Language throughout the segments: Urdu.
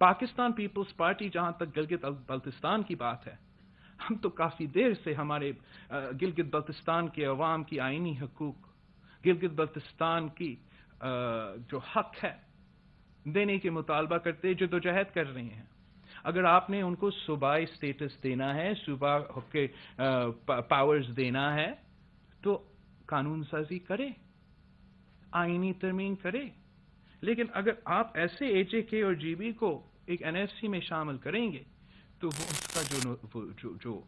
پاکستان پیپلز پارٹی جہاں تک گلگت بلتستان کی بات ہے، ہم تو کافی دیر سے ہمارے گلگت بلتستان کے عوام کی آئینی حقوق، گلگت بلتستان کی جو حق ہے دینے کے مطالبہ کرتے جدوجہد کر رہے ہیں۔ اگر آپ نے ان کو صوبائی اسٹیٹس دینا ہے، صوبہ کے پاورز دینا ہے، تو قانون سازی کرے، آئینی ترمیم کرے۔ لیکن اگر آپ ایسے ایچ اے کے اور جی بی کو ایک این ایف سی میں شامل کریں گے تو وہ اس کا جو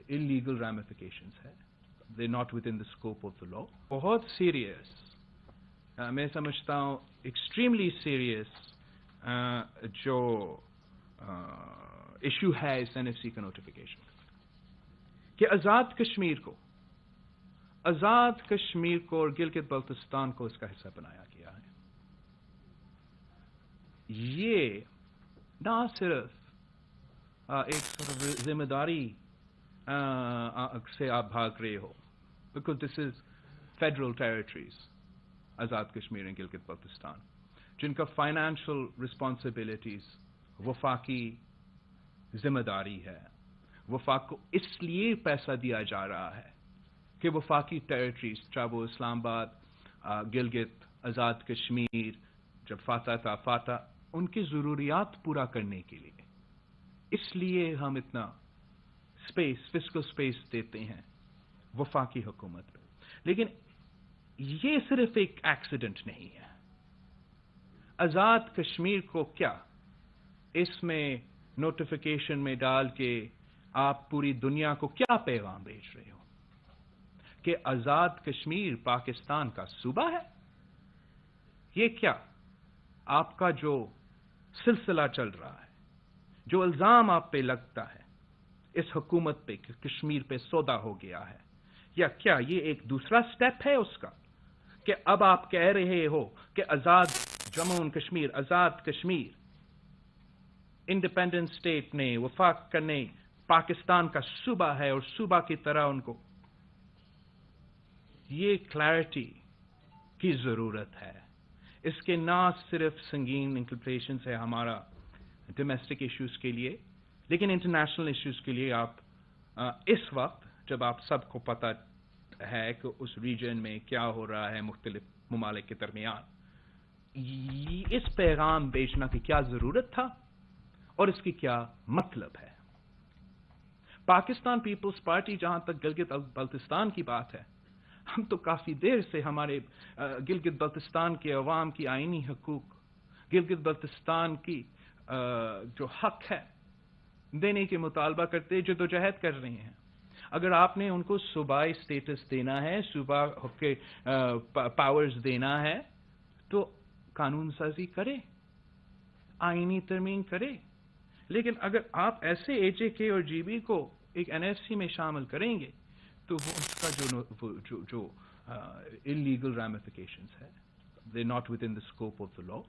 انلیگل ریمیفیکیشنز ہے، they not within the scope of the law, بہت سیریس، میں سمجھتا ہوں ایکسٹریملی سیریس جو ایشو ہے اس این ایف سی کا نوٹیفیکیشن کہ آزاد کشمیر کو اور گلگت بلتستان کو اس کا حصہ بنایا گیا ہے۔ یہ نہ صرف ایک ذمہ داری سے آپ بھاگ رہے ہو، because this is federal territories, Azad Kashmir اور گلگت بلتستان، جن کا فائنینشل رسپانسبلٹیز وفاقی ذمہ داری ہے۔ وفاق کو اس لیے پیسہ دیا جا رہا ہے کہ وفاقی ٹیریٹریز، چاہے وہ اسلام آباد، گلگت، آزاد کشمیر، جب فاتح تھا فاتح، ان کی ضروریات پورا کرنے کے لیے، اس لیے ہم اتنا فسکل اسپیس دیتے ہیں وفاقی حکومت پہ۔ لیکن یہ صرف ایک ایکسیڈنٹ نہیں ہے۔ آزاد کشمیر کو کیا اس میں نوٹیفیکیشن میں ڈال کے آپ پوری دنیا کو کیا پیغام بھیج رہے ہو کہ آزاد کشمیر پاکستان کا صوبہ ہے؟ یہ کیا آپ کا جو سلسلہ چل رہا ہے، جو الزام آپ پہ لگتا ہے اس حکومت پہ کہ کشمیر پہ سودا ہو گیا ہے، یا کیا یہ ایک دوسرا سٹیپ ہے اس کا کہ اب آپ کہہ رہے ہو کہ آزاد جموں و کشمیر، آزاد کشمیر انڈیپینڈنٹ اسٹیٹ نے وفاق کرنے پاکستان کا صوبہ ہے اور صوبہ کی طرح ان کو، یہ کلیئرٹی کی ضرورت ہے۔ اس کے نہ صرف سنگین امپلیکیشنز ہے ہمارا ڈومیسٹک ایشوز کے لیے، لیکن انٹرنیشنل ایشوز کے لیے آپ اس وقت جب آپ سب کو پتہ ہے کہ اس ریجن میں کیا ہو رہا ہے مختلف ممالک کے درمیان، اس پیغام بھیجنا کی کیا ضرورت تھا اور اس کی کیا مطلب ہے۔ پاکستان پیپلز پارٹی جہاں تک گلگت بلتستان کی بات ہے، ہم تو کافی دیر سے ہمارے گلگت بلتستان کے عوام کی آئینی حقوق، گلگت بلتستان کی جو حق ہے دینے کے مطالبہ کرتے جدوجہد کر رہے ہیں۔ اگر آپ نے ان کو صوبائی اسٹیٹس دینا ہے، صوبہ کے پاورز دینا ہے، تو قانون سازی کرے، آئینی ترمیم کرے۔ لیکن اگر آپ ایسے ایچ اے کے اور جی بی کو ایک این ایف سی میں شامل کریں گے تو وہ اس کا جو انلیگل ریمیفیکیشنز ہے، they not within the scope of the law,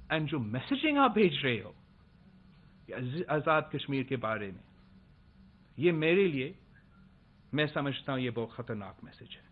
and جو میسیجنگ آپ بھیج رہے ہو آزاد کشمیر کے بارے میں، یہ میرے لیے، میں سمجھتا ہوں یہ بہت خطرناک میسج ہے۔